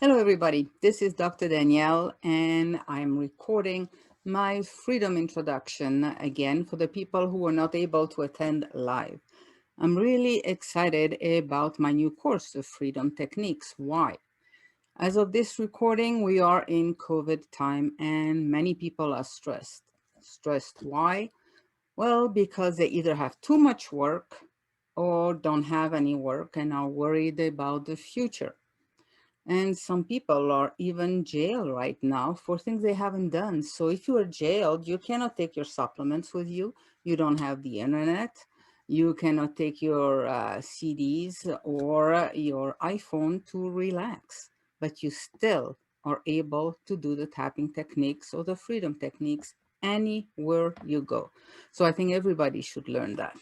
Hello, everybody. This is Dr. Danielle, and I'm recording my freedom introduction again for the people who were not able to attend live. I'm really excited about my new course, the Freedom Techniques. Why? As of this recording, we are in COVID time, and many people are stressed. Stressed why? Well, because they either have too much work or don't have any work and are worried about the future. And some people are even jailed right now for things they haven't done. So if you are jailed, you cannot take your supplements with you. You don't have the internet. You cannot take your CDs or your iPhone to relax, but you still are able to do the tapping techniques or the freedom techniques anywhere you go. So I think everybody should learn that.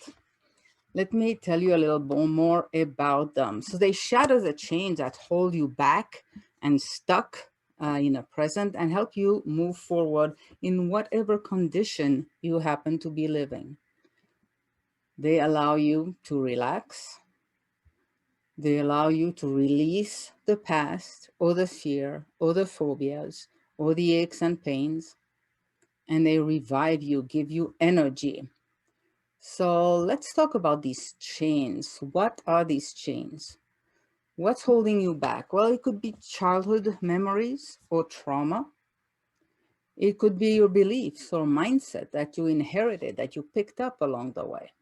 Let me tell you a little bit more about them. So they shatter the chains that hold you back and stuck in the present and help you move forward in whatever condition you happen to be living. They allow you to relax. They allow you to release the past or the fear or the phobias or the aches and pains, and they revive you, give you energy. So let's talk about these chains. What are these chains? What's holding you back? Well, it could be childhood memories or trauma. It could be your beliefs or mindset that you inherited, that you picked up along the way.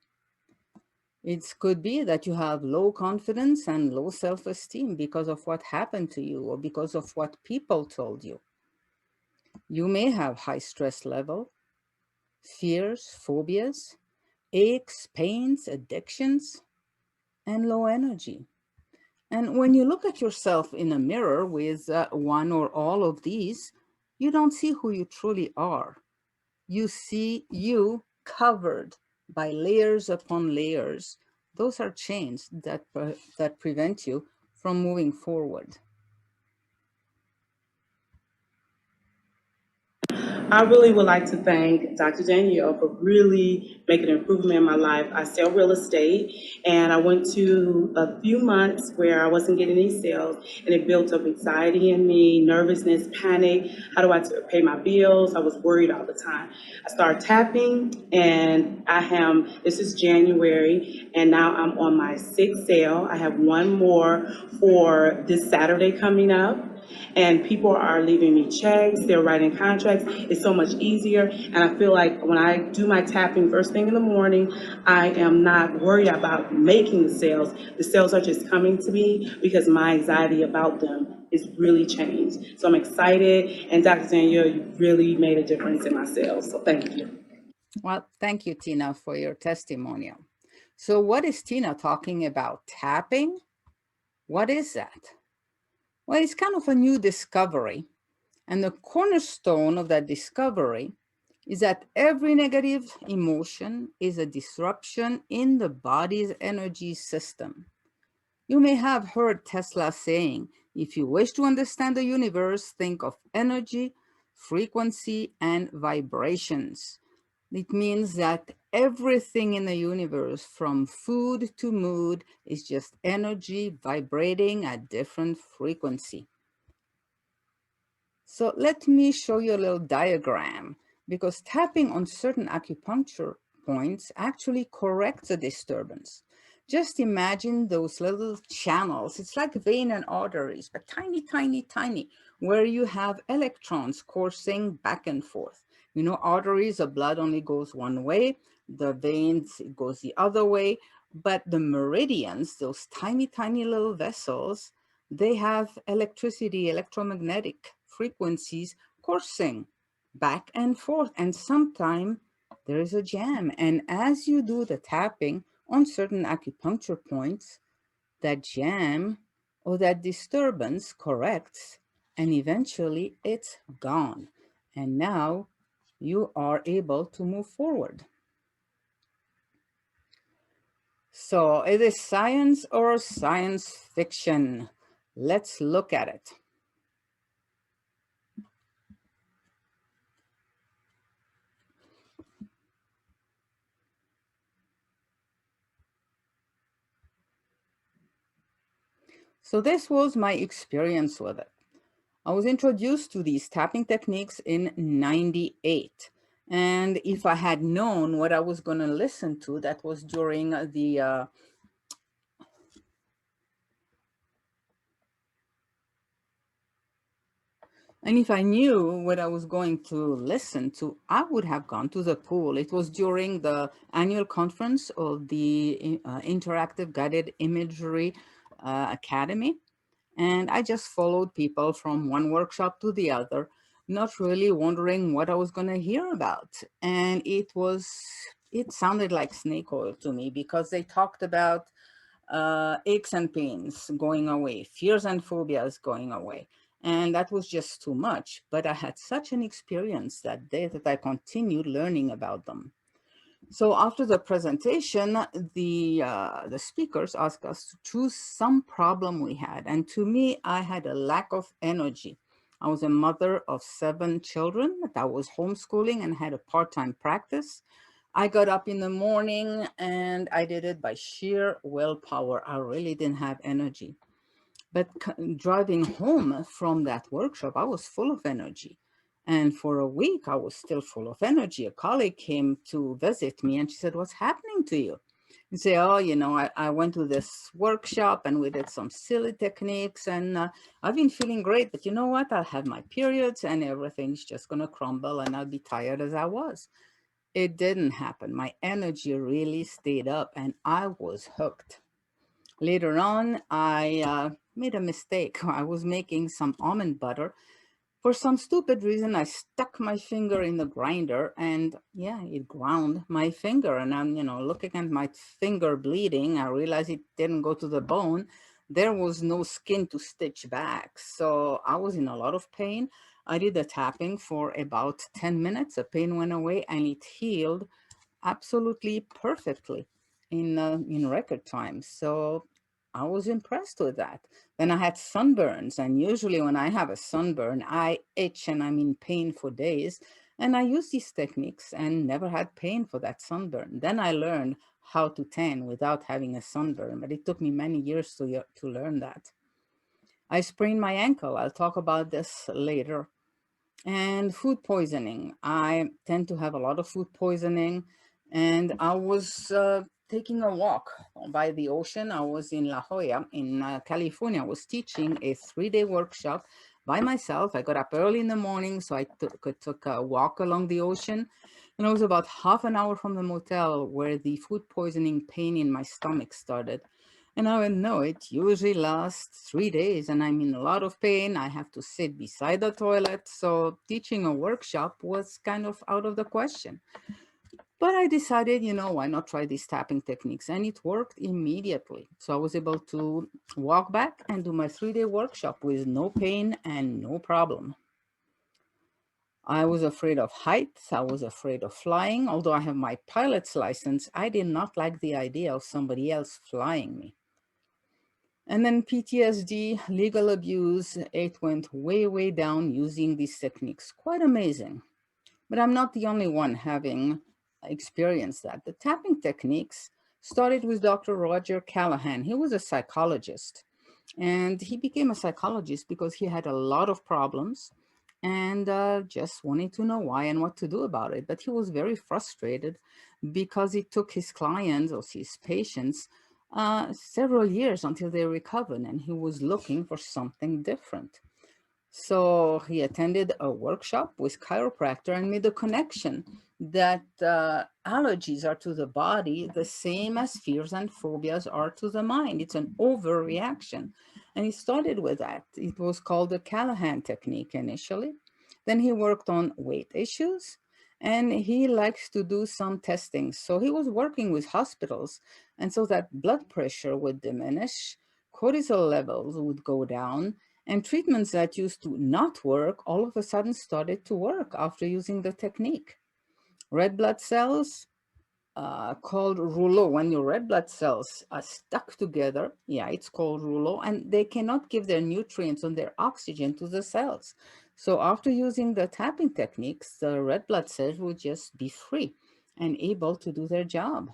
It could be that you have low confidence and low self-esteem because of what happened to you or because of what people told you. You may have high stress level, fears, phobias, aches, pains, addictions, and low energy. And when you look at yourself in a mirror with one or all of these, you don't see who you truly are. You see you covered by layers upon layers. Those are chains that prevent you from moving forward. I really would like to thank Dr. Danielle for really making an improvement in my life. I sell real estate, and I went to a few months where I wasn't getting any sales, and it built up anxiety in me, nervousness, panic. How do I pay my bills? I was worried all the time. I started tapping, and this is January, and now I'm on my sixth sale. I have one more for this Saturday coming up. And people are leaving me checks, they're writing contracts. It's so much easier. And I feel like when I do my tapping first thing in the morning, I am not worried about making the sales. The sales are just coming to me because my anxiety about them is really changed. So I'm excited. And Dr. Danielle, you really made a difference in my sales. So thank you. Well, thank you, Tina, for your testimonial. So what is Tina talking about? Tapping? What is that? Well, it's kind of a new discovery. And the cornerstone of that discovery is that every negative emotion is a disruption in the body's energy system. You may have heard Tesla saying, if you wish to understand the universe, think of energy, frequency, and vibrations. It means that everything in the universe, from food to mood, is just energy vibrating at different frequency. So let me show you a little diagram, because tapping on certain acupuncture points actually corrects a disturbance. Just imagine those little channels. It's like vein and arteries, but tiny, tiny, tiny, where you have electrons coursing back and forth. You know, arteries, the blood only goes one way. The veins, it goes the other way. But the meridians, those tiny, tiny little vessels, they have electricity, electromagnetic frequencies coursing back and forth. And sometimes there is a jam. And as you do the tapping on certain acupuncture points, that jam or that disturbance corrects, and eventually it's gone. And now you are able to move forward. So, is it science or science fiction? Let's look at it. So this was my experience with it. I was introduced to these tapping techniques in 98. And if I had known what I was going to listen to, that was during and if I knew what I was going to listen to, I would have gone to the pool. It was during the annual conference of the Interactive Guided Imagery Academy. And I just followed people from one workshop to the other, not really wondering what I was going to hear about. And it sounded like snake oil to me because they talked about aches and pains going away, fears and phobias going away. And that was just too much. But I had such an experience that day that I continued learning about them. So after the presentation, the speakers asked us to choose some problem we had. And to me, I had a lack of energy. I was a mother of 7 children that was homeschooling and had a part-time practice. I got up in the morning and I did it by sheer willpower. I really didn't have energy. But driving home from that workshop, I was full of energy. And for a week, I was still full of energy. A colleague came to visit me and she said, "What's happening to you?" And say, "Oh, I went to this workshop and we did some silly techniques and I've been feeling great, but you know what? I'll have my periods and everything's just going to crumble and I'll be tired as I was." It didn't happen. My energy really stayed up and I was hooked. Later on, I made a mistake. I was making some almond butter. For some stupid reason, I stuck my finger in the grinder and yeah, it ground my finger. And I'm, looking at my finger bleeding. I realized it didn't go to the bone. There was no skin to stitch back. So I was in a lot of pain. I did the tapping for about 10 minutes. The pain went away and it healed absolutely perfectly in record time. So I was impressed with that. Then I had sunburns, and usually when I have a sunburn, I itch and I'm in pain for days. And I used these techniques and never had pain for that sunburn. Then I learned how to tan without having a sunburn, but it took me many years to learn that. I sprained my ankle. I'll talk about this later. And food poisoning. I tend to have a lot of food poisoning. And I was taking a walk by the ocean. I was in La Jolla in California. I was teaching a 3-day workshop by myself. I got up early in the morning so I took a walk along the ocean. And I was about half an hour from the motel where the food poisoning pain in my stomach started. And I went, no, it usually lasts 3 days and I'm in a lot of pain. I have to sit beside the toilet. So teaching a workshop was kind of out of the question. But I decided, why not try these tapping techniques? And it worked immediately. So I was able to walk back and do my 3-day workshop with no pain and no problem. I was afraid of heights. I was afraid of flying. Although I have my pilot's license, I did not like the idea of somebody else flying me. And then PTSD, legal abuse, it went way, way down using these techniques. Quite amazing. But I'm not the only one having experienced that. The tapping techniques started with Dr. Roger Callahan. He was a psychologist. And he became a psychologist because he had a lot of problems and just wanted to know why and what to do about it. But he was very frustrated because it took his clients or his patients several years until they recovered, and he was looking for something different. So he attended a workshop with chiropractor and made a connection that allergies are to the body the same as fears and phobias are to the mind. It's an overreaction. And he started with that. It was called the Callahan technique initially. Then he worked on weight issues and he likes to do some testing. So he was working with hospitals. And so that blood pressure would diminish, cortisol levels would go down, and treatments that used to not work all of a sudden started to work after using the technique. Red blood cells, called rouleau. When your red blood cells are stuck together, yeah, it's called rouleau, and they cannot give their nutrients and their oxygen to the cells. So after using the tapping techniques, the red blood cells will just be free and able to do their job.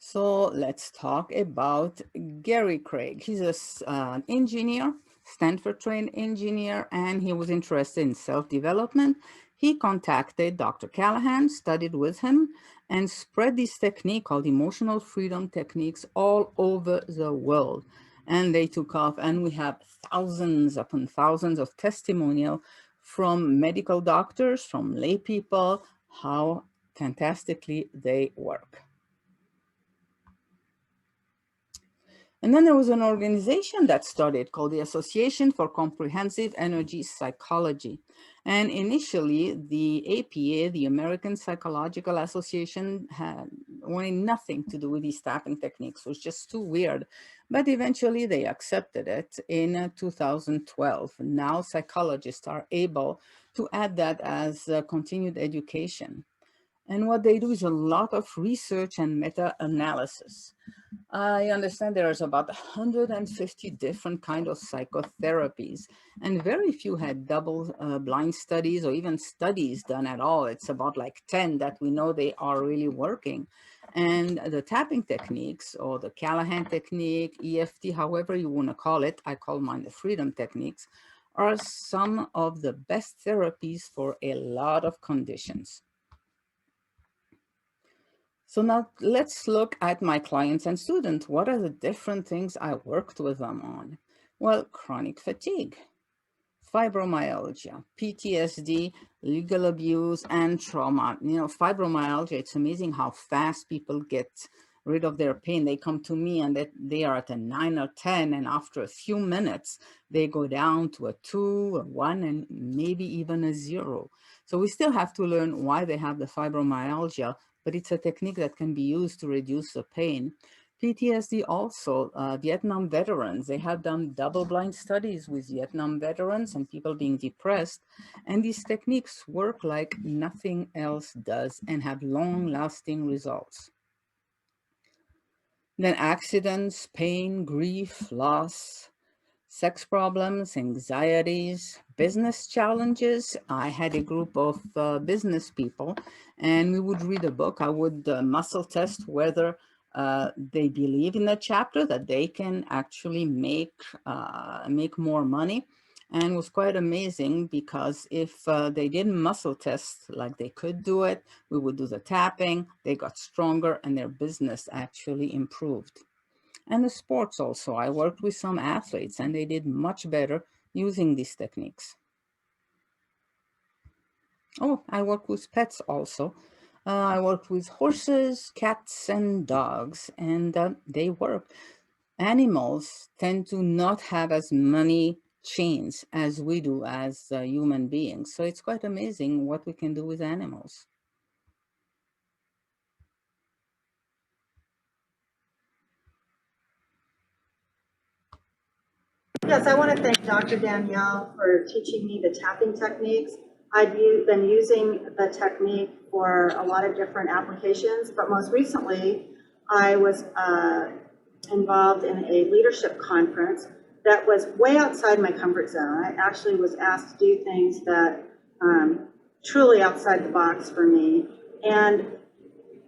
So let's talk about Gary Craig. He's an engineer, Stanford-trained engineer, and he was interested in self-development. He contacted Dr. Callahan, studied with him, and spread this technique called emotional freedom techniques all over the world. And they took off, and we have thousands upon thousands of testimonials from medical doctors, from lay people, how fantastically they work. And then there was an organization that started called the Association for Comprehensive Energy Psychology. And initially, the APA, the American Psychological Association, wanted nothing to do with these tapping techniques. It was just too weird. But eventually, they accepted it in 2012. Now, psychologists are able to add that as continued education. And what they do is a lot of research and meta-analysis. I understand there's about 150 different kinds of psychotherapies, and very few had double blind studies or even studies done at all. It's about like 10 that we know they are really working. And the tapping techniques, or the Callahan technique, EFT, however you want to call it, I call mine the freedom techniques, are some of the best therapies for a lot of conditions. So now let's look at my clients and students. What are the different things I worked with them on? Well, chronic fatigue, fibromyalgia, PTSD, legal abuse, and trauma. You know, fibromyalgia, it's amazing how fast people get rid of their pain. They come to me and they are at a 9 or 10, and after a few minutes, they go down to a 2, a 1, and maybe even a 0. So we still have to learn why they have the fibromyalgia, but it's a technique that can be used to reduce the pain. PTSD also, Vietnam veterans, they have done double-blind studies with Vietnam veterans and people being depressed, and these techniques work like nothing else does and have long-lasting results. Then accidents, pain, grief, loss, sex problems, anxieties, business challenges. I had a group of business people, and we would read a book. I would muscle test whether they believe in the chapter, that they can actually make more money. And it was quite amazing because if they didn't muscle test like they could do it, we would do the tapping, they got stronger, and their business actually improved. And the sports also. I worked with some athletes and they did much better using these techniques. Oh, I work with pets also. I worked with horses, cats, and dogs, and they work. Animals tend to not have as many chains as we do as human beings. So it's quite amazing what we can do with animals. Yes, I want to thank Dr. Danielle for teaching me the tapping techniques. I've been using the technique for a lot of different applications, but most recently I was involved in a leadership conference that was way outside my comfort zone. I actually was asked to do things that truly outside the box for me. And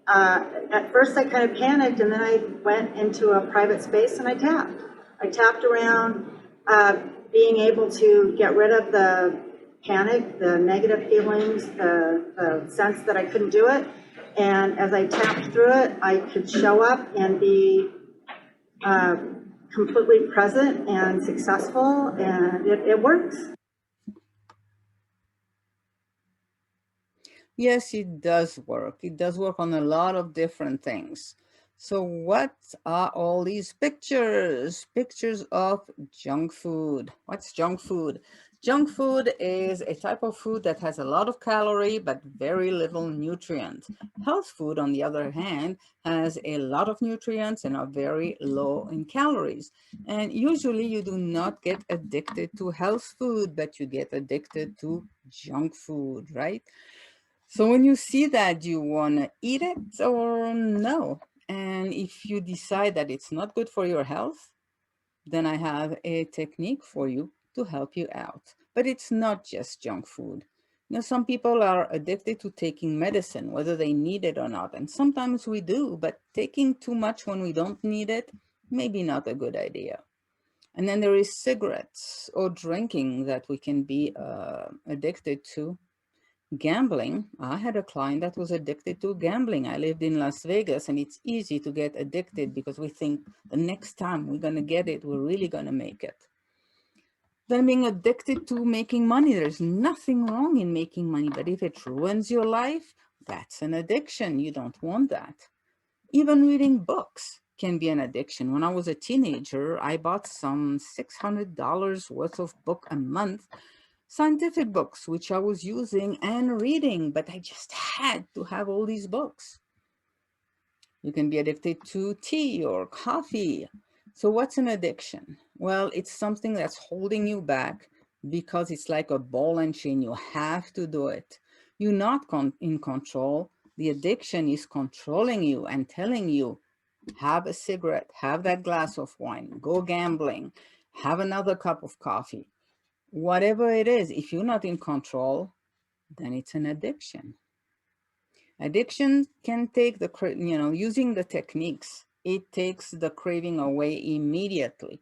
at first I kind of panicked, and then I went into a private space and I tapped. I tapped around, being able to get rid of the panic, the negative feelings, the sense that I couldn't do it. And as I tapped through it, I could show up and be completely present and successful, and it works. Yes, it does work. It does work on a lot of different things. So what are all these pictures? Pictures of junk food. What's junk food? Junk food is a type of food that has a lot of calorie, but very little nutrients. Health food, on the other hand, has a lot of nutrients and are very low in calories. And usually you do not get addicted to health food, but you get addicted to junk food, right? So when you see that, you want to eat it or no? And if you decide that it's not good for your health, then I have a technique for you to help you out. But it's not just junk food. You know, some people are addicted to taking medicine, whether they need it or not. And sometimes we do, but taking too much when we don't need it, maybe not a good idea. And then there is cigarettes or drinking that we can be addicted to. Gambling. I had a client that was addicted to gambling. I lived in Las Vegas, and it's easy to get addicted because we think the next time we're going to get it, we're really going to make it. Then being addicted to making money. There's nothing wrong in making money, but if it ruins your life, that's an addiction. You don't want that. Even reading books can be an addiction. When I was a teenager, I bought some $600 worth of book a month, scientific books, which I was using and reading, but I just had to have all these books. You can be addicted to tea or coffee. So what's an addiction? Well, it's something that's holding you back because it's like a ball and chain. You have to do it. You're not in control. The addiction is controlling you and telling you, have a cigarette, have that glass of wine, go gambling, have another cup of coffee. Whatever it is, if you're not in control, then it's an addiction. Addiction can take the, using the techniques, it takes the craving away immediately.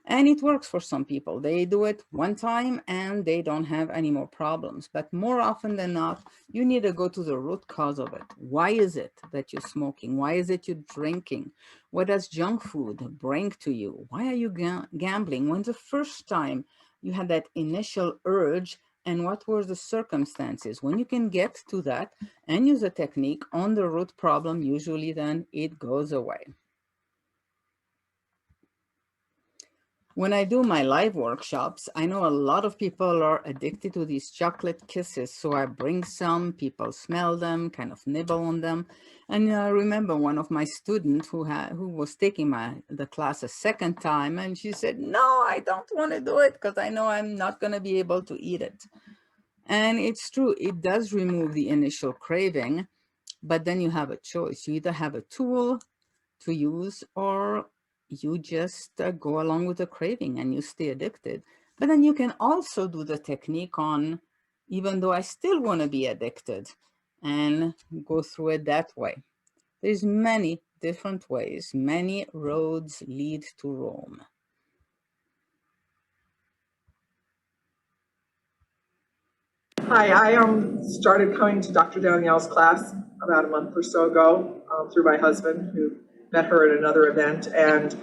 And it works for some people. They do it one time and they don't have any more problems. But more often than not, you need to go to the root cause of it. Why is it that you're smoking? Why is it you're drinking? What does junk food bring to you? Why are you gambling? When's the first time you had that initial urge? And what were the circumstances? When you can get to that and use a technique on the root problem, usually then it goes away. When I do my live workshops, I know a lot of people are addicted to these chocolate kisses. So I bring some, people smell them, kind of nibble on them. And I remember one of my students who was taking the class a second time, and she said, no, I don't want to do it because I know I'm not going to be able to eat it. And it's true, it does remove the initial craving, but then you have a choice. You either have a tool to use, or you just go along with the craving and you stay addicted. But then you can also do the technique on, even though I still want to be addicted, and go through it that way. There's many different ways. Many roads lead to Rome. Hi, I started coming to Dr. Danielle's class about a month or so ago through my husband, who met her at another event, and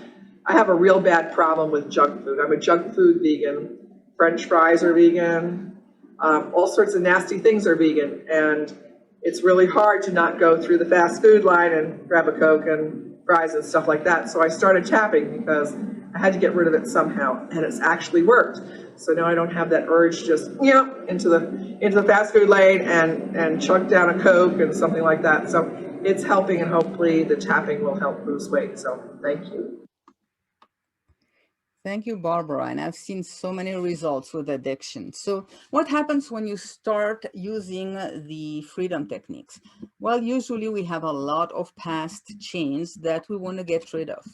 I have a real bad problem with junk food. I'm a junk food vegan. French fries are vegan. All sorts of nasty things are vegan, and it's really hard to not go through the fast food line and grab a Coke and fries and stuff like that. So I started tapping because I had to get rid of it somehow, and it's actually worked. So now I don't have that urge just into the fast food lane and chug down a Coke and something like that. So it's helping, and hopefully the tapping will help lose weight. So thank you. Thank you, Barbara. And I've seen so many results with addiction. So what happens when you start using the freedom techniques? Well, usually we have a lot of past chains that we want to get rid of.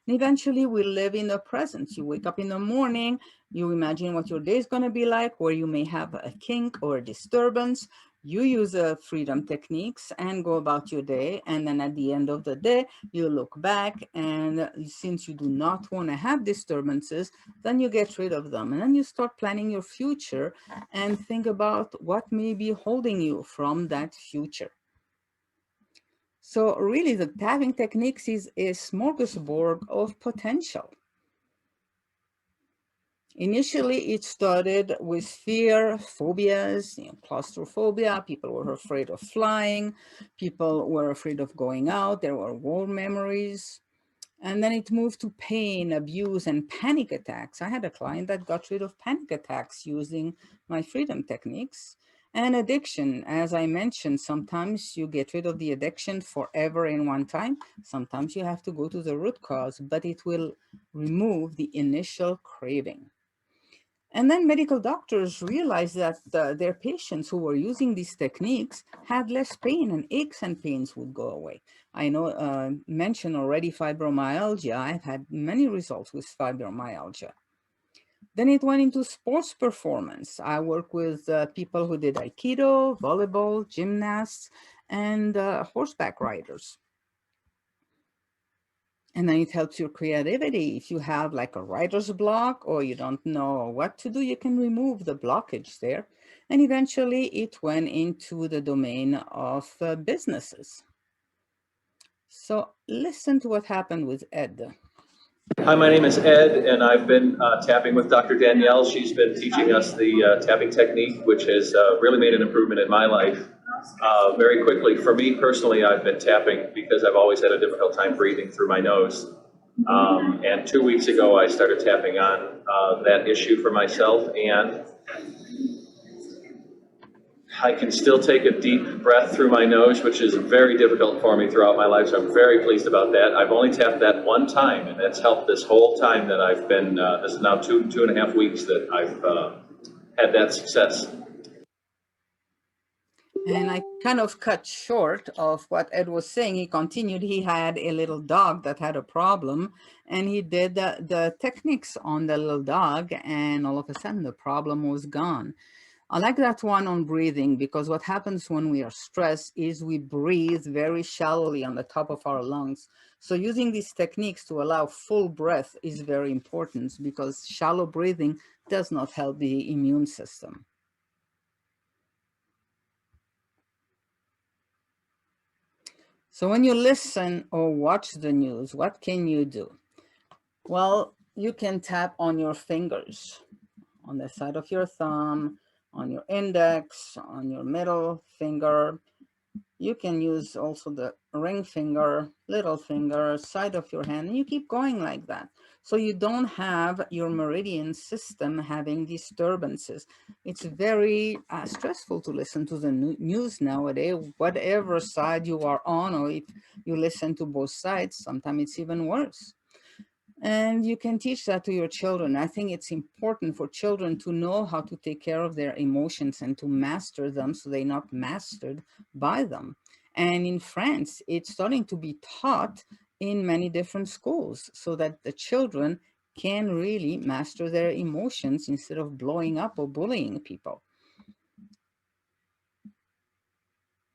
And eventually we live in the present. You wake up in the morning, you imagine what your day is going to be like, where you may have a kink or a disturbance. You use freedom techniques and go about your day. And then at the end of the day, you look back, and since you do not want to have disturbances, then you get rid of them. And then you start planning your future and think about what may be holding you from that future. So really, the tapping techniques is a smorgasbord of potential. Initially, it started with fear, phobias, claustrophobia. People were afraid of flying. People were afraid of going out. There were war memories. And then it moved to pain, abuse, and panic attacks. I had a client that got rid of panic attacks using my freedom techniques. And addiction, as I mentioned, sometimes you get rid of the addiction forever in one time. Sometimes you have to go to the root cause, but it will remove the initial craving. And then medical doctors realized that their patients who were using these techniques had less pain, and aches and pains would go away. I know, mentioned already fibromyalgia. I've had many results with fibromyalgia. Then it went into sports performance. I work with people who did Aikido, volleyball, gymnasts, and horseback riders. And then it helps your creativity. If you have like a writer's block or you don't know what to do, you can remove the blockage there. And eventually it went into the domain of businesses. So listen to what happened with Ed. Hi, my name is Ed, and I've been tapping with Dr. Danielle. She's been teaching us the tapping technique, which has really made an improvement in my life. Very quickly, for me personally, I've been tapping because I've always had a difficult time breathing through my nose. And 2 weeks ago, I started tapping on that issue for myself, and I can still take a deep breath through my nose, which is very difficult for me throughout my life, so I'm very pleased about that. I've only tapped that one time, and that's helped this whole time that I've been, this is now two and a half weeks that I've had that success. And I kind of cut short of what Ed was saying. He continued, he had a little dog that had a problem, and he did the techniques on the little dog, and all of a sudden the problem was gone. I like that one on breathing, because what happens when we are stressed is we breathe very shallowly on the top of our lungs. So using these techniques to allow full breath is very important, because shallow breathing does not help the immune system. So when you listen or watch the news, what can you do? Well, you can tap on your fingers, on the side of your thumb, on your index, on your middle finger. You can use also the ring finger, little finger, side of your hand, and you keep going like that. So you don't have your meridian system having disturbances. It's very stressful to listen to the news nowadays, whatever side you are on, or if you listen to both sides, sometimes it's even worse. And you can teach that to your children. I think it's important for children to know how to take care of their emotions and to master them so they're not mastered by them. And in France, it's starting to be taught in many different schools so that the children can really master their emotions instead of blowing up or bullying people.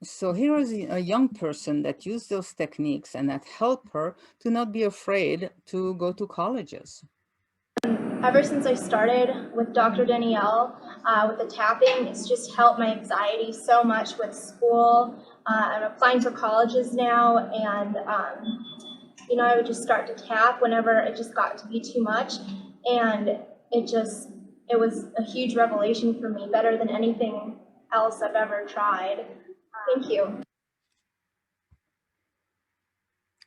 So here is a young person that used those techniques and that helped her to not be afraid to go to colleges. Ever since I started with Dr. Danielle, with the tapping, it's just helped my anxiety so much with school. I'm applying for colleges now, and I would just start to tap whenever it just got to be too much, and it was a huge revelation for me, better than anything else I've ever tried. Thank you.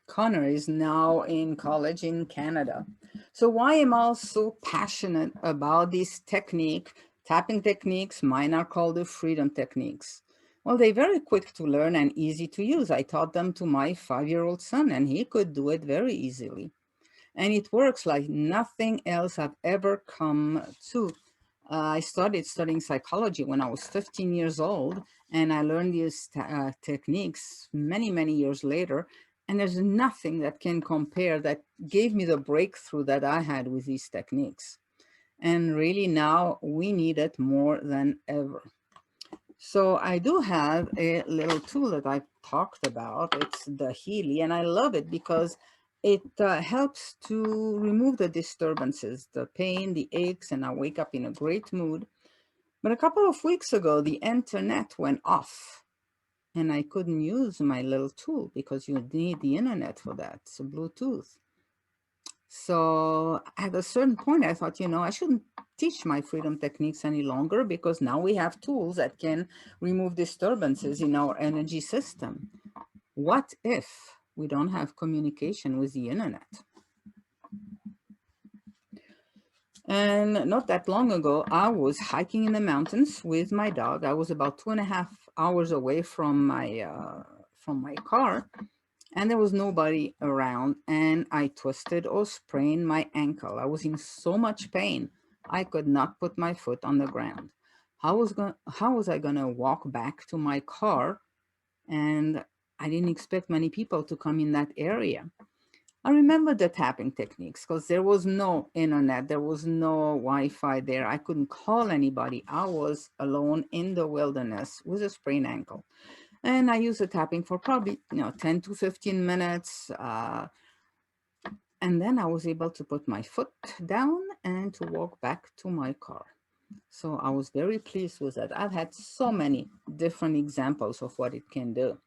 Connor is now in college in Canada. So why am I so passionate about this technique, tapping techniques? Mine are called the freedom techniques. Well, they're very quick to learn and easy to use. I taught them to my 5-year-old son, and he could do it very easily. And it works like nothing else I've ever come to. I started studying psychology when I was 15 years old, and I learned these techniques many, many years later. And there's nothing that can compare that gave me the breakthrough that I had with these techniques. And really now we need it more than ever. So I do have a little tool that I talked about. It's the Healy, and I love it because it helps to remove the disturbances, the pain, the aches, and I wake up in a great mood. But a couple of weeks ago, the internet went off and I couldn't use my little tool because you need the internet for that. It's a Bluetooth. So at a certain point, I thought, I shouldn't teach my freedom techniques any longer because now we have tools that can remove disturbances in our energy system. What if we don't have communication with the internet? And not that long ago, I was hiking in the mountains with my dog. I was about 2.5 hours away from my car, and there was nobody around, and I twisted or sprained my ankle. I was in so much pain, I could not put my foot on the ground. How was I gonna walk back to my car? And I didn't expect many people to come in that area. I remember the tapping techniques because there was no internet, there was no Wi-Fi there. I couldn't call anybody. I was alone in the wilderness with a sprained ankle. And I used the tapping for probably 10 to 15 minutes. And then I was able to put my foot down and to walk back to my car. So I was very pleased with that. I've had so many different examples of what it can do.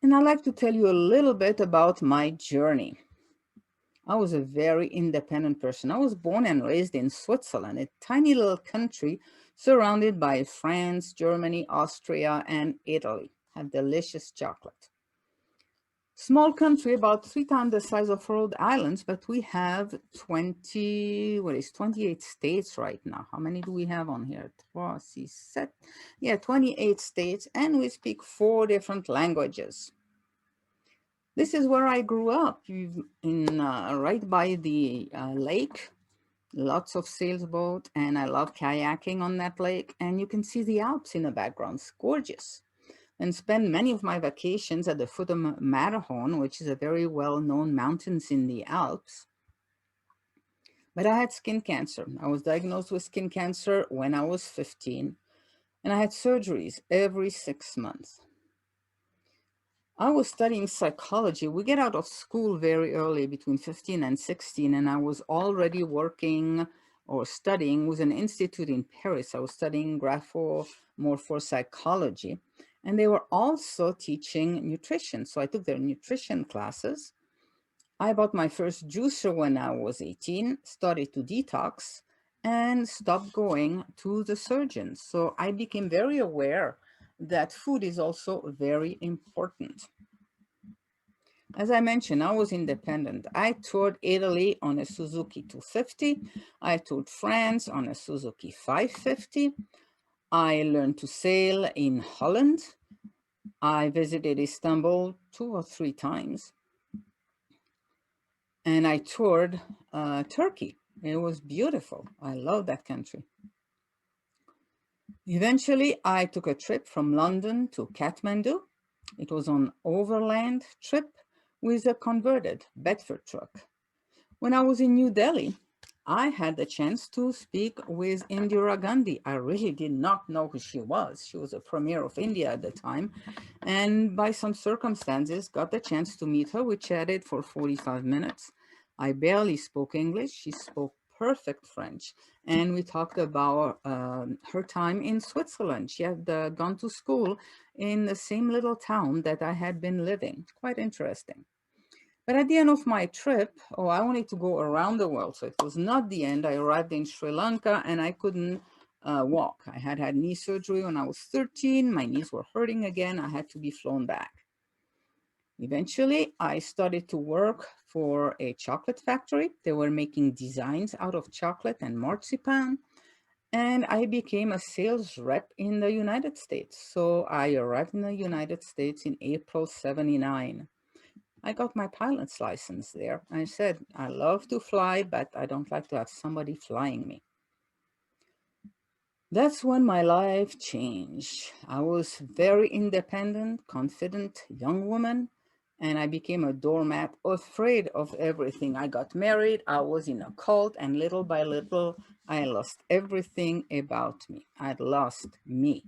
And I'd like to tell you a little bit about my journey. I was a very independent person. I was born and raised in Switzerland, a tiny little country surrounded by France, Germany, Austria, and Italy. Had delicious chocolate. Small country, about 3 times the size of Rhode Island, but we have 28 states right now. How many do we have on here? 28 states, and we speak 4 different languages. This is where I grew up, right by the lake. Lots of sailboat, and I love kayaking on that lake. And you can see the Alps in the background. It's gorgeous. And spend many of my vacations at the foot of Matterhorn, which is a very well-known mountains in the Alps. But I had skin cancer. I was diagnosed with skin cancer when I was 15, and I had surgeries every 6 months. I was studying psychology. We get out of school very early, between 15 and 16, and I was already working or studying with an institute in Paris. I was studying graphomorphopsychology, and they were also teaching nutrition. So I took their nutrition classes. I bought my first juicer when I was 18, started to detox, and stopped going to the surgeon. So I became very aware that food is also very important. As I mentioned, I was independent. I toured Italy on a Suzuki 250. I toured France on a Suzuki 550. I learned to sail in Holland. I visited Istanbul 2 or 3 times. And I toured Turkey. It was beautiful. I love that country. Eventually, I took a trip from London to Kathmandu. It was an overland trip with a converted Bedford truck. When I was in New Delhi, I had the chance to speak with Indira Gandhi. I really did not know who she was. She was a premier of India at the time. And by some circumstances, got the chance to meet her. We chatted for 45 minutes. I barely spoke English. She spoke perfect French. And we talked about her time in Switzerland. She had gone to school in the same little town that I had been living. Quite interesting. But at the end of my trip, I wanted to go around the world. So it was not the end. I arrived in Sri Lanka and I couldn't walk. I had had knee surgery when I was 13. My knees were hurting again. I had to be flown back. Eventually, I started to work for a chocolate factory. They were making designs out of chocolate and marzipan. And I became a sales rep in the United States. So I arrived in the United States in April 79. I got my pilot's license there. I said, I love to fly, but I don't like to have somebody flying me. That's when my life changed. I was very independent, confident young woman, and I became a doormat, afraid of everything. I got married, I was in a cult, and little by little, I lost everything about me. I'd lost me.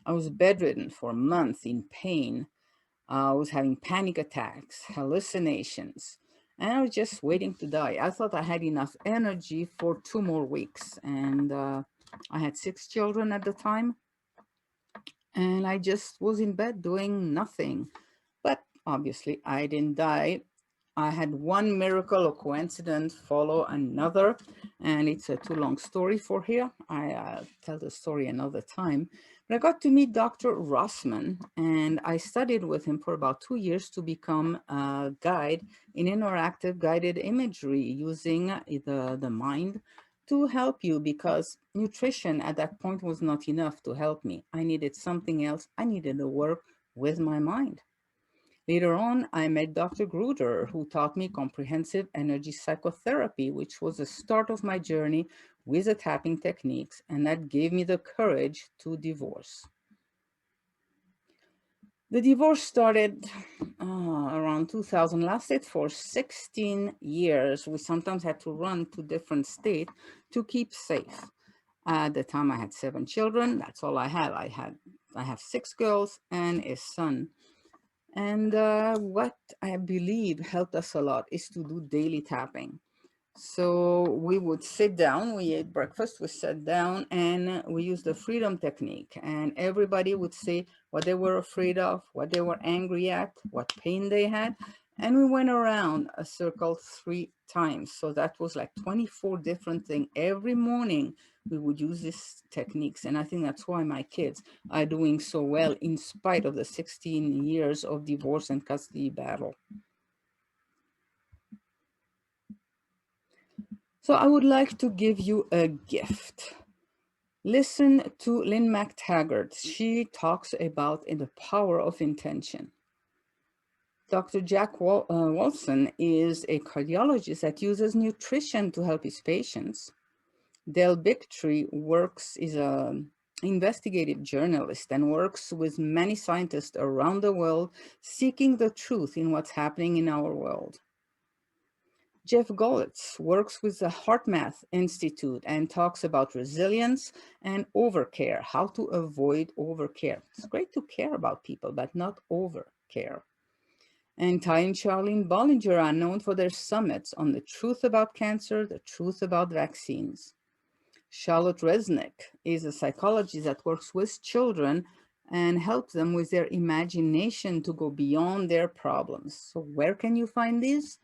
I was bedridden for months in pain. I was having panic attacks, hallucinations, and I was just waiting to die. I thought I had enough energy for 2 more weeks. And I had 6 children at the time. And I just was in bed doing nothing. But obviously, I didn't die. I had one miracle or coincidence follow another, and it's a too long story for here. I tell the story another time. But I got to meet Dr. Rossman, and I studied with him for about 2 years to become a guide in interactive guided imagery using the mind to help you, because nutrition at that point was not enough to help me. I needed something else. I needed to work with my mind. Later on, I met Dr. Gruder, who taught me comprehensive energy psychotherapy, which was the start of my journey with the tapping techniques, and that gave me the courage to divorce. The divorce started around 2000, lasted for 16 years. We sometimes had to run to different states to keep safe. At the time, I had 7 children. That's all I have. I have 6 girls and a son. And what I believe helped us a lot is to do daily tapping. So we would sit down, we ate breakfast, we sat down, and we used the freedom technique. And everybody would say what they were afraid of, what they were angry at, what pain they had. And we went around a circle 3 times. So that was like 24 different things. Every morning we would use these techniques. And I think that's why my kids are doing so well in spite of the 16 years of divorce and custody battle. So I would like to give you a gift. Listen to Lynn McTaggart. She talks about the power of intention. Dr. Jack Wolfson is a cardiologist that uses nutrition to help his patients. Del Bigtree is an investigative journalist and works with many scientists around the world seeking the truth in what's happening in our world. Jeff Golitz works with the HeartMath Institute and talks about resilience and overcare, how to avoid overcare. It's great to care about people, but not overcare. And Ty and Charlene Bollinger are known for their summits on the truth about cancer, the truth about vaccines. Charlotte Resnick is a psychologist that works with children and helps them with their imagination to go beyond their problems. So where can you find these?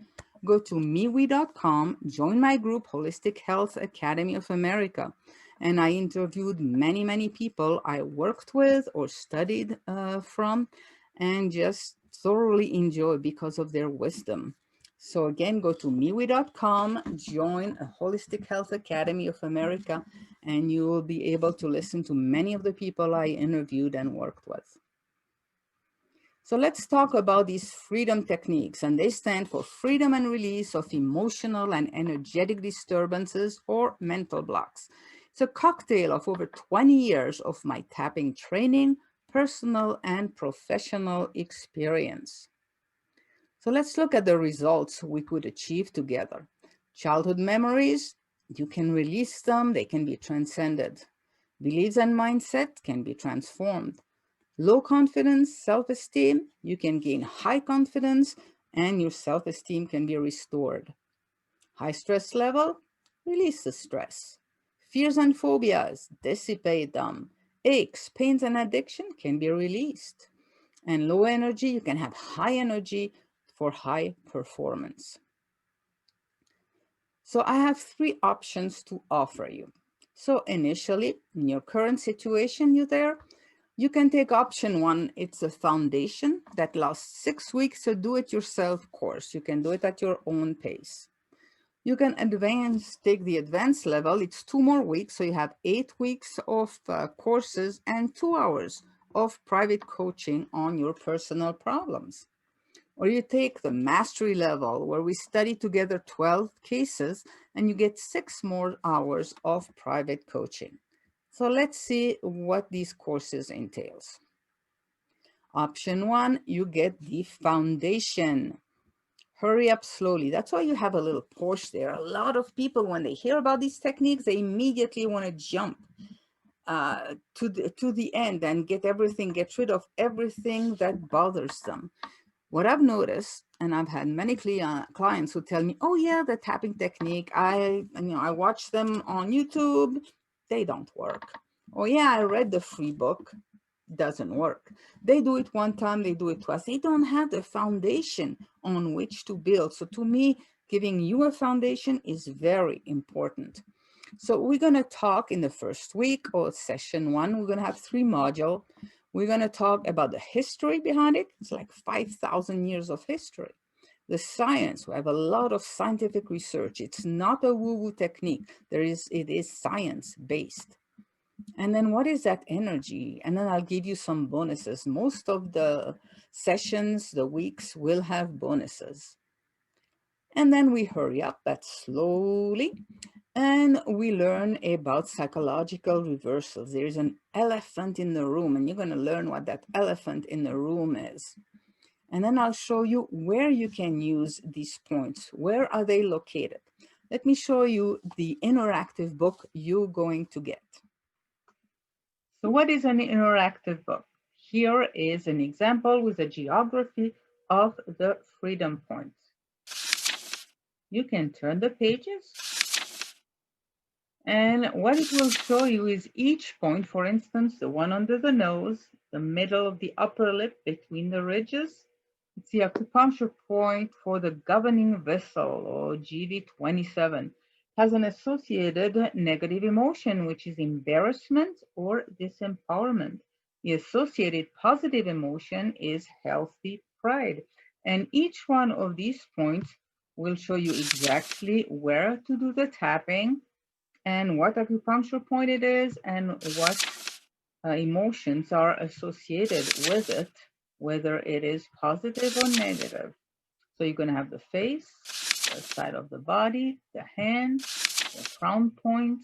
Go to MeWe.com, join my group, Holistic Health Academy of America. And I interviewed many, many people I worked with or studied from and just thoroughly enjoy because of their wisdom. So again, go to MeWe.com, join a Holistic Health Academy of America, and you will be able to listen to many of the people I interviewed and worked with. So let's talk about these freedom techniques, and they stand for freedom and release of emotional and energetic disturbances or mental blocks. It's a cocktail of over 20 years of my tapping training, personal and professional experience. So let's look at the results we could achieve together. Childhood memories, you can release them, they can be transcended. Beliefs and mindset can be transformed. Low confidence, self-esteem, you can gain high confidence and your self-esteem can be restored. High stress level, release the stress. Fears and phobias, dissipate them. Aches, pains, and addiction can be released. And low energy, you can have high energy for high performance. So I have 3 options to offer you. So initially, in your current situation, you can take option 1. It's a foundation that lasts 6 weeks, a do-it-yourself course. You can do it at your own pace. You can take the advanced level. It's 2 more weeks, so you have 8 weeks of courses and 2 hours of private coaching on your personal problems. Or you take the mastery level where we study together 12 cases and you get 6 more hours of private coaching. So let's see what these courses entails. Option 1, you get the foundation. Hurry up slowly. That's why you have a little Porsche there. A lot of people, when they hear about these techniques, they immediately want to jump to the end and get rid of everything that bothers them. What I've noticed, and I've had many clients who tell me, oh yeah, the tapping technique, I watch them on YouTube, they don't work. Oh yeah, I read the free book, doesn't work. They do it one time, they do it twice. They don't have the foundation on which to build. So to me, giving you a foundation is very important. So we're going to talk in the first week or session 1. We're going to have 3 modules. We're going to talk about the history behind it. It's like 5,000 years of history. The science, we have a lot of scientific research. It's not a woo-woo technique. It is science-based. And then what is that energy? And then I'll give you some bonuses. Most of the sessions, the weeks will have bonuses. And then we hurry up, but slowly. And we learn about psychological reversals. There's an elephant in the room, and you're going to learn what that elephant in the room is. And then I'll show you where you can use these points. Where are they located? Let me show you the interactive book you're going to get. So what is an interactive book? Here is an example with a geography of the freedom points. You can turn the pages, and what it will show you is each point, for instance, the one under the nose, the middle of the upper lip between the ridges. It's the acupuncture point for the governing vessel, or GV27. Has an associated negative emotion, which is embarrassment or disempowerment. The associated positive emotion is healthy pride. And each one of these points will show you exactly where to do the tapping and what acupuncture point it is and what emotions are associated with it, whether it is positive or negative. So you're going to have the face, the side of the body, the hands, the crown point,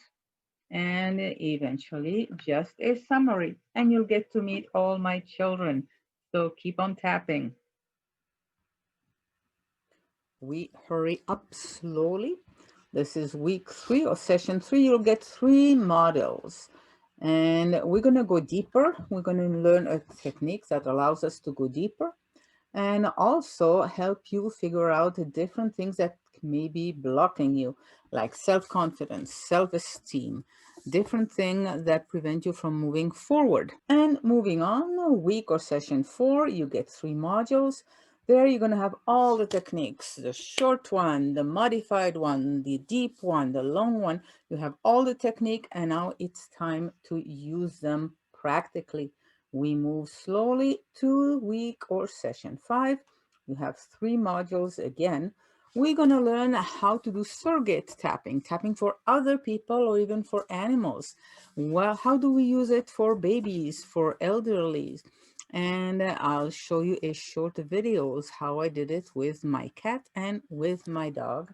and eventually just a summary. And you'll get to meet all my children. So keep on tapping. We hurry up slowly. This is week 3 or session 3. You'll get 3 models. And we're going to go deeper. We're going to learn a technique that allows us to go deeper and also help you figure out the different things that may be blocking you, like self-confidence, self-esteem, different things that prevent you from moving forward. And moving on, week or session 4, you get 3 modules. There you're going to have all the techniques, the short one, the modified one, the deep one, the long one. You have all the technique, and now it's time to use them practically. We move slowly to week or session 5. You have 3 modules again. We're going to learn how to do surrogate tapping, tapping for other people or even for animals. Well, how do we use it for babies, for elderly? And I'll show you a short videos how I did it with my cat and with my dog.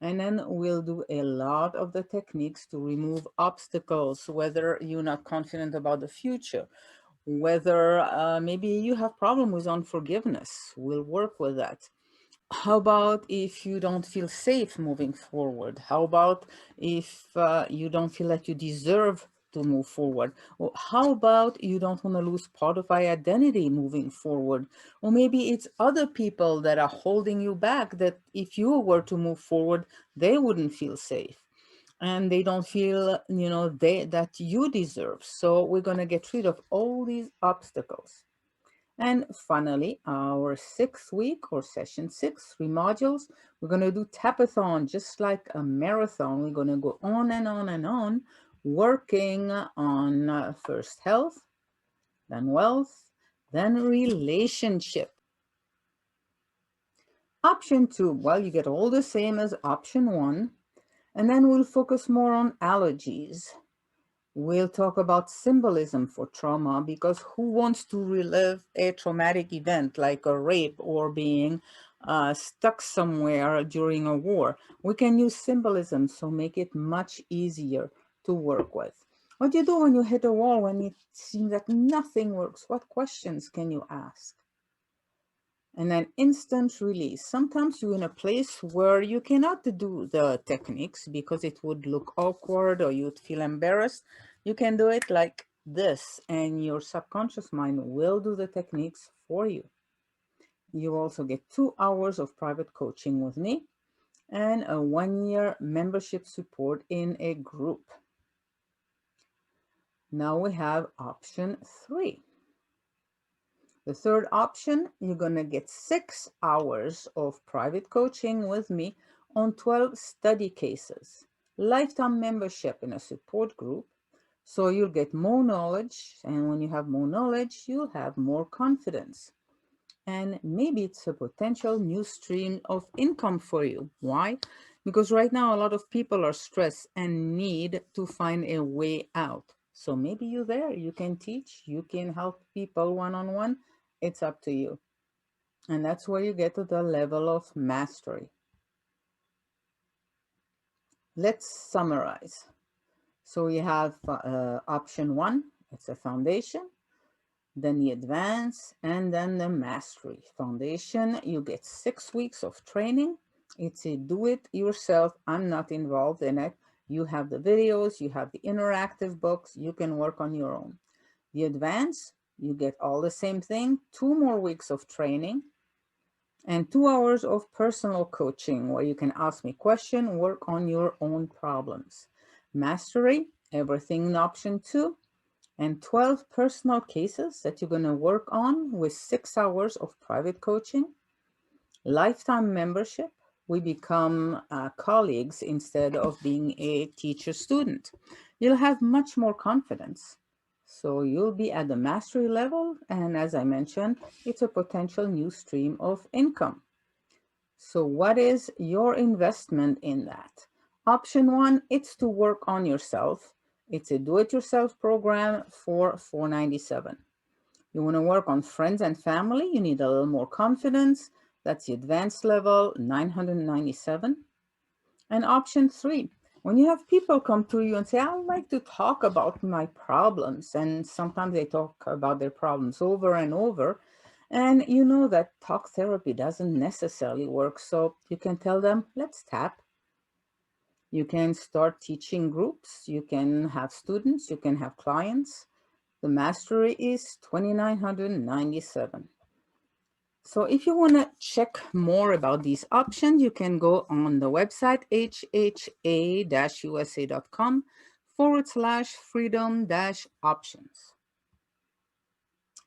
And then we'll do a lot of the techniques to remove obstacles, whether you're not confident about the future, whether maybe you have problem with unforgiveness. We'll work with that. How about if you don't feel safe moving forward? How about if you don't feel that you deserve to move forward? Or how about you don't want to lose part of your identity moving forward? Or maybe it's other people that are holding you back, that if you were to move forward, they wouldn't feel safe and they don't feel, that you deserve. So we're going to get rid of all these obstacles. And finally, our 6th week or session 6, 3 modules, we're going to do tapathon, just like a marathon. We're going to go on and on and on, working on first health, then wealth, then relationship. Option 2, well, you get all the same as option 1, and then we'll focus more on allergies. We'll talk about symbolism for trauma, because who wants to relive a traumatic event like a rape or being stuck somewhere during a war? We can use symbolism, so make it much easier to work with. What do you do when you hit a wall, when it seems that nothing works? What questions can you ask? And then instant release. Sometimes you're in a place where you cannot do the techniques because it would look awkward or you'd feel embarrassed. You can do it like this, and your subconscious mind will do the techniques for you. You also get 2 hours of private coaching with me and a 1-year membership support in a group. Now we have option 3. The third option, you're going to get 6 hours of private coaching with me on 12 study cases, lifetime membership in a support group. So you'll get more knowledge. And when you have more knowledge, you'll have more confidence. And maybe it's a potential new stream of income for you. Why? Because right now, a lot of people are stressed and need to find a way out. So maybe you're there, you can teach, you can help people one-on-one. It's up to you. And that's where you get to the level of mastery. Let's summarize. So we have option 1, it's a foundation, then the advance, and then the mastery. Foundation, you get 6 weeks of training. It's a do it yourself. I'm not involved in it. You have the videos, you have the interactive books, you can work on your own. The advance, You get all the same thing, 2 more weeks of training, and 2 hours of personal coaching where you can ask me questions, work on your own problems. Mastery, everything in option 2, and 12 personal cases that you're going to work on with 6 hours of private coaching. Lifetime membership, we become colleagues instead of being a teacher-student. You'll have much more confidence. So you'll be at the mastery level, and as I mentioned, it's a potential new stream of income. So what is your investment in that? Option 1, it's to work on yourself. It's a do-it-yourself program for $497. You want to work on friends and family, you need a little more confidence. That's the advanced level, $997. And option 3, when you have people come to you and say, I would like to talk about my problems, and sometimes they talk about their problems over and over, and you know that talk therapy doesn't necessarily work, so you can tell them, let's tap. You can start teaching groups, you can have students, you can have clients. The mastery is $2,997. So if you want to check more about these options, you can go on the website hha-usa.com/freedom-options.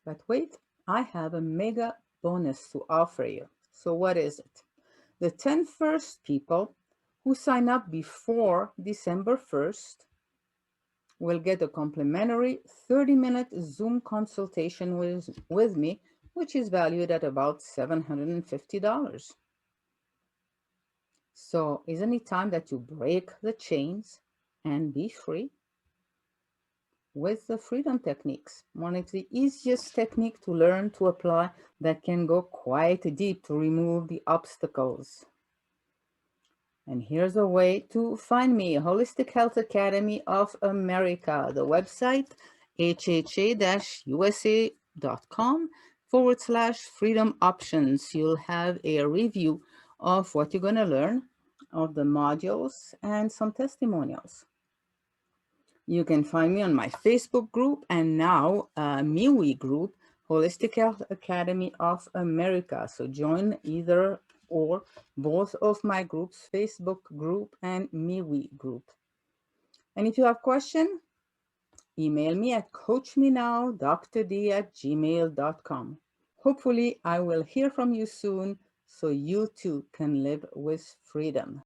But wait, I have a mega bonus to offer you. So what is it? The 10 first people who sign up before December 1st will get a complimentary 30-minute Zoom consultation with me, which is valued at about $750. So isn't it time that you break the chains and be free? With the freedom techniques, one of the easiest techniques to learn to apply that can go quite deep to remove the obstacles. And here's a way to find me, Holistic Health Academy of America, the website, hha-usa.com/freedom options. You'll have a review of what you're going to learn, of the modules, and some testimonials. You can find me on my Facebook group and now MeWe group, Holistic Health Academy of America. So join either or both of my groups, Facebook group and MeWe group. And if you have questions, email me at coachmenow.drd@gmail.com. Hopefully, I will hear from you soon so you too can live with freedom.